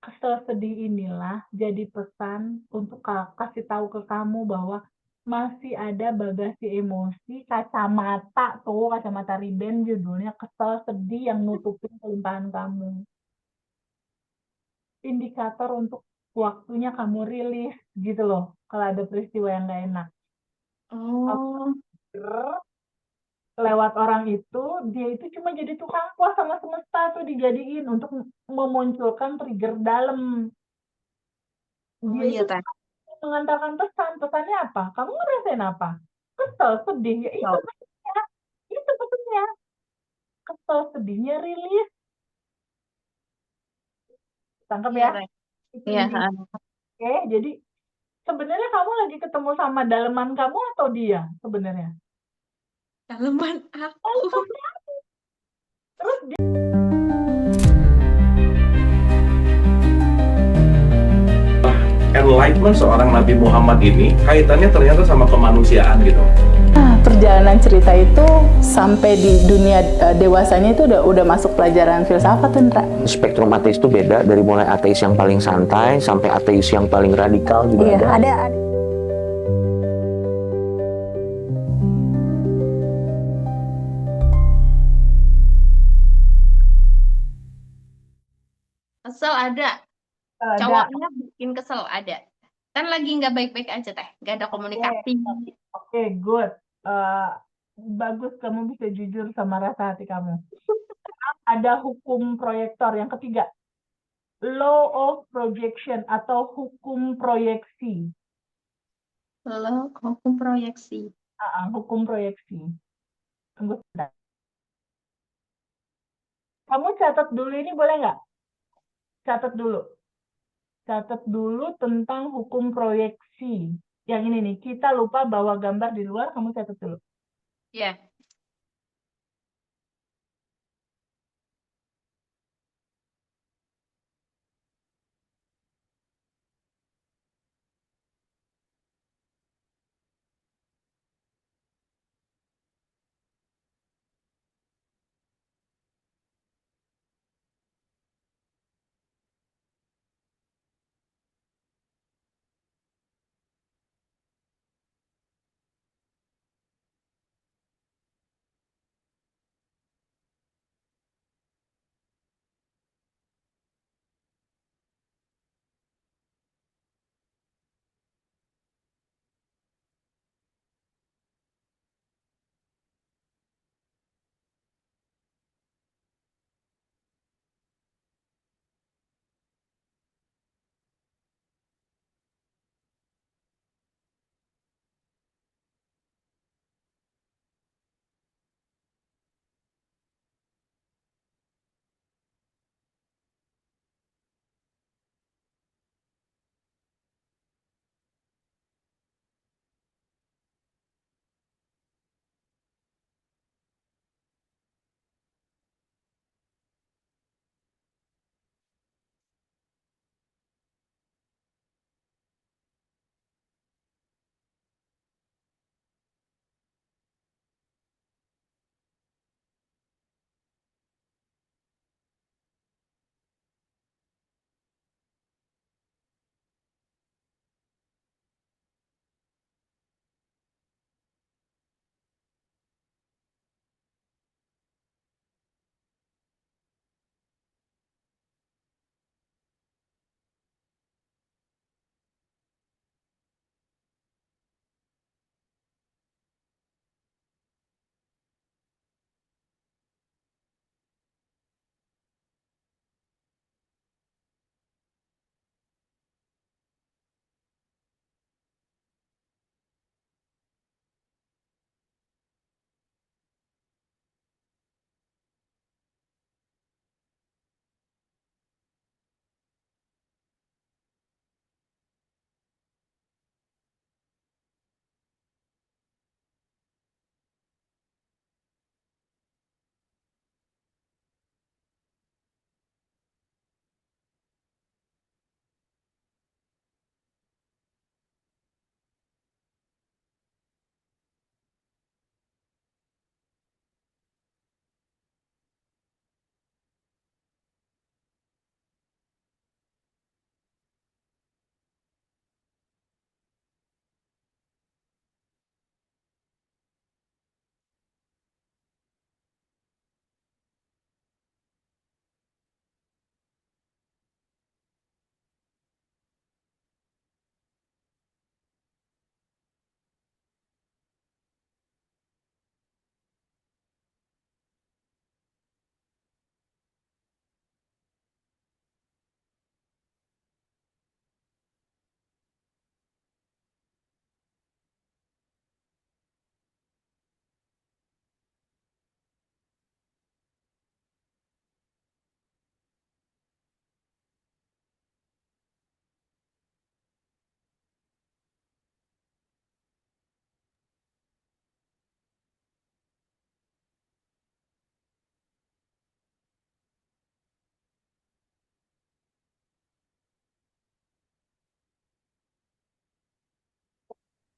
Kesel sedih inilah jadi pesan untuk kasih tahu ke kamu bahwa masih ada bagasi emosi, kacamata tuh, kacamata Riben judulnya kesel sedih yang nutupin kelimpahan kamu. Indikator untuk waktunya kamu rilis gitu loh. Kalau ada peristiwa yang gak enak. Oh, Kalau lewat orang itu, dia itu cuma jadi tukang pos sama semesta tuh dijadiin untuk memunculkan trigger dalam. oh Dia iya itu teh. mengantarkan pesan. Pesannya apa? Kamu ngerasain apa? Kesel, sedih. Ya itu Oh, pesannya. Itu pesannya. Kesel, sedihnya rilis. Tangkap iya ya? teh. Itu Iya, intinya. Oke, jadi sebenarnya kamu lagi ketemu sama daleman kamu atau dia sebenarnya? daleman aku. Terus dia Enlightenment seorang Nabi Muhammad ini kaitannya ternyata sama kemanusiaan gitu. Nah, perjalanan cerita itu sampai di dunia dewasanya itu udah masuk pelajaran filsafat, Indra. Spektrum ateis itu beda dari mulai ateis yang paling santai sampai ateis yang paling radikal juga Iya, ada. ada. Kesel ada. ada. Cowoknya bikin kesel ada. Kan lagi nggak baik-baik aja teh. Nggak ada Oke, komunikasi. oke, good. Eh, bagus kamu bisa jujur sama rasa hati kamu. Ada hukum proyektor yang ketiga. Law of projection atau hukum proyeksi. Lo hukum proyeksi. Hukum proyeksi. Tunggu sebentar. Kamu catat dulu ini boleh nggak? Catat dulu. Catat dulu tentang hukum proyeksi. Yang ini nih, kita lupa bawa gambar di luar, kamu catat dulu. Ya.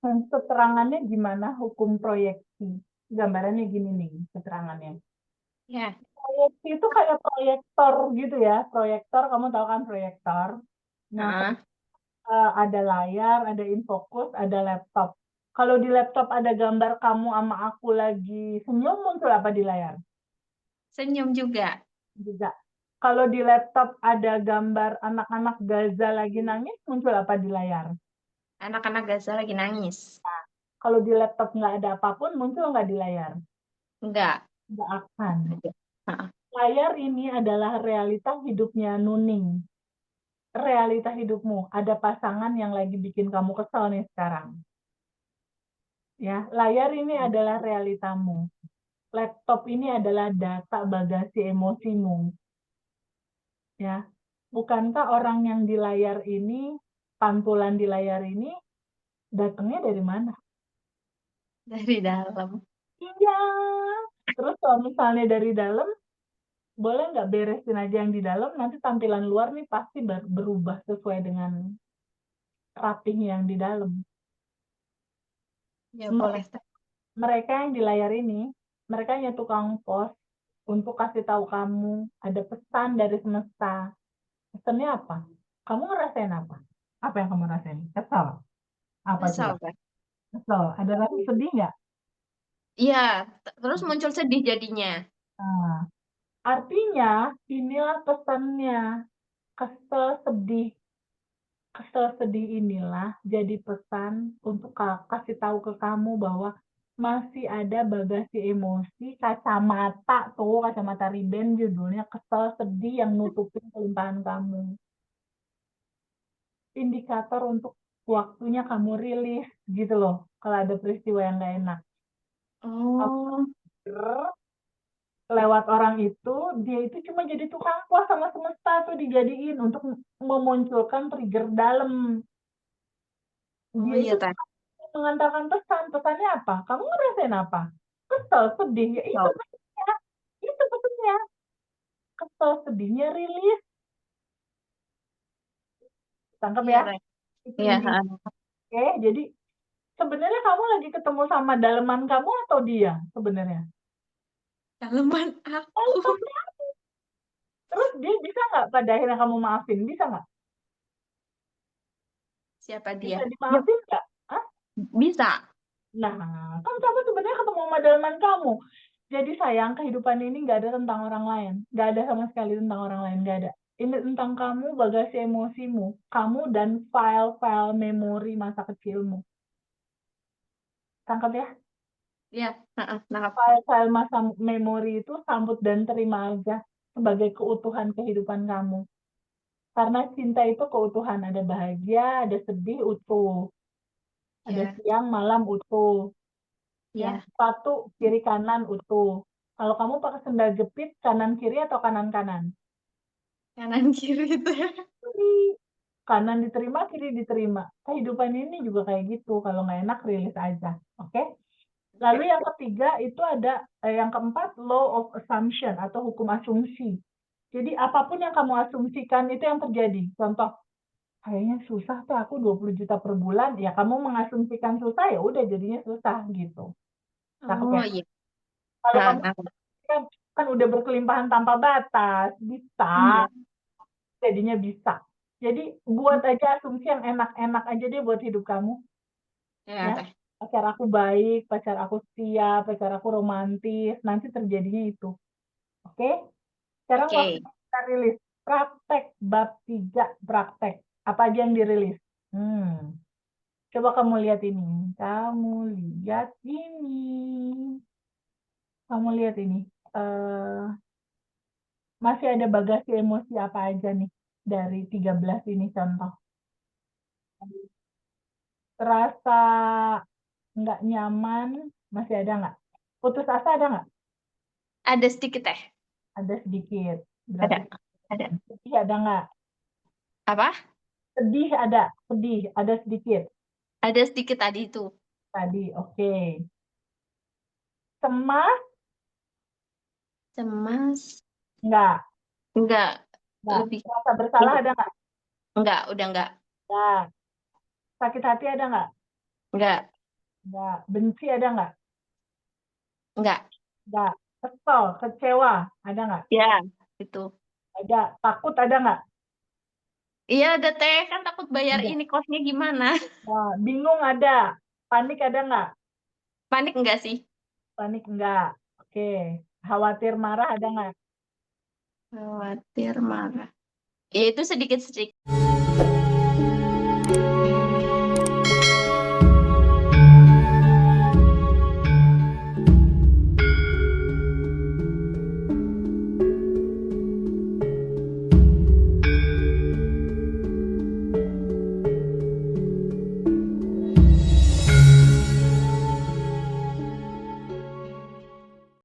Keterangannya gimana hukum proyeksi? Gambarannya gini nih, keterangannya. Ya. Proyeksi itu kayak proyektor gitu ya. Proyektor, kamu tahu kan proyektor? Nah, Heeh. ada layar, ada infocus, ada laptop. Kalau di laptop ada gambar kamu sama aku lagi senyum, muncul apa di layar? Senyum juga. Juga. Kalau di laptop ada gambar anak-anak Gaza lagi nangis, muncul apa di layar? Anak-anak Gaza lagi nangis. Kalau di laptop nggak ada apapun, muncul nggak di layar? Enggak. Nggak akan. Heeh. Layar ini adalah realita hidupnya Nuning. Realita hidupmu. Ada pasangan yang lagi bikin kamu kesel nih sekarang. Ya, layar ini adalah realitamu. Laptop ini adalah data bagasi emosimu. Ya, bukankah orang yang di layar ini, pantulan di layar ini, datangnya dari mana? Dari dalam. Iya. Terus kalau misalnya dari dalam, boleh nggak beresin aja yang di dalam, nanti tampilan luar nih pasti berubah sesuai dengan rapihnya yang di dalam. Ya boleh. Mereka yang di layar ini, mereka hanya tukang pos untuk kasih tahu kamu ada pesan dari semesta. Pesannya apa? Kamu ngerasain apa? Apa yang kamu rasain? Kesel? Apa coba? Kesal kan? Kesel. Ada rasa sedih nggak? Iya. Terus muncul sedih jadinya. Nah, artinya inilah pesannya. Kesel, sedih. Kesel, sedih inilah jadi pesan untuk kasih tahu ke kamu bahwa masih ada bagasi emosi, kacamata tuh, kacamata Ray-Ban judulnya kesel, sedih yang nutupin kelimpahan kamu. Indikator untuk waktunya kamu rilis gitu loh, kalau ada peristiwa yang gak enak. Oh. Lewat orang itu, dia itu cuma jadi tukang pos sama semesta tuh dijadiin untuk memunculkan trigger dalam. Oh Dia iya itu Teh. mengantarkan pesan. Pesannya apa? Kamu ngerasain apa? Kesel, sedih. Ya itu Oh, pesannya. Itu pesannya. Kesel, sedihnya rilis. Tangkap iya ya? Teh. Itu Iya. intinya. Oke, jadi sebenarnya kamu lagi ketemu sama daleman kamu atau dia sebenarnya? Daleman aku. Terus dia bisa nggak pada akhirnya kamu maafin? Bisa nggak? Siapa dia? Bisa Ya, dimaafin nggak? Hah? bisa. Nah, kan kamu sebenarnya ketemu sama daleman kamu. Jadi sayang, kehidupan ini nggak ada tentang orang lain. Nggak ada sama sekali tentang orang lain. Nggak ada. Ini tentang kamu, bagasi emosimu. Kamu dan file-file memori masa kecilmu. Tangkap ya? Iya. Heeh, nangkap. File-file masa memori itu sambut dan terima aja sebagai keutuhan kehidupan kamu. Karena cinta itu keutuhan. Ada bahagia, ada sedih, utuh. Ada Iya. siang, malam, utuh. Ya, Iya. sepatu kiri kanan utuh. Kalau kamu pakai sendal jepit kanan kiri atau kanan kanan? Kanan kiri itu. Kiri. Kanan diterima, kiri diterima. Kehidupan ini juga kayak gitu. Kalau nggak enak rilis aja, oke? Lalu yang ketiga itu ada yang keempat law of assumption atau hukum asumsi. Jadi apapun yang kamu asumsikan itu yang terjadi. Contoh, kayaknya susah tuh aku 20 juta per bulan. Ya kamu mengasumsikan susah ya udah jadinya susah gitu. Cakep Oh ya. iya. Kalau Nah, kamu nangkap. kan udah berkelimpahan tanpa batas, bisa, Iya. jadinya bisa. Jadi buat aja asumsi yang enak-enak aja deh buat hidup kamu, Iya ya. Teh. Pacar aku baik, pacar aku setia, pacar aku romantis, nanti terjadinya itu. Oke? Sekarang waktu Oke. kita rilis praktek bab 3 praktek. Apa aja yang dirilis? Coba kamu lihat ini. Kamu lihat ini. Kamu lihat ini. Eh masih ada bagasi emosi apa aja nih dari 13 ini contoh. Rasa nggak nyaman, masih ada nggak? Putus asa ada nggak? Ada sedikit Teh. Ada sedikit. Ada. Berarti Ada. sedih ada nggak? Apa? Sedih ada sedikit. Ada sedikit tadi itu. Tadi, oke. Cemas Cemas. nggak? Enggak. Nggak. Lebih. Rasa bersalah ada nggak? Enggak. Udah enggak. Nggak. Sakit hati ada nggak? Enggak. Enggak. Benci ada nggak? Enggak. Enggak. Kesel, kecewa, ada nggak? Ya, itu. Ada. Takut ada nggak? Iya, ada teh, kan takut bayar Ada. ini kosnya gimana? Nah, bingung ada. Panik ada nggak? Panik enggak sih? Panik enggak. Oke. Khawatir marah ada nggak? Khawatir marah. Ya itu sedikit-sedikit.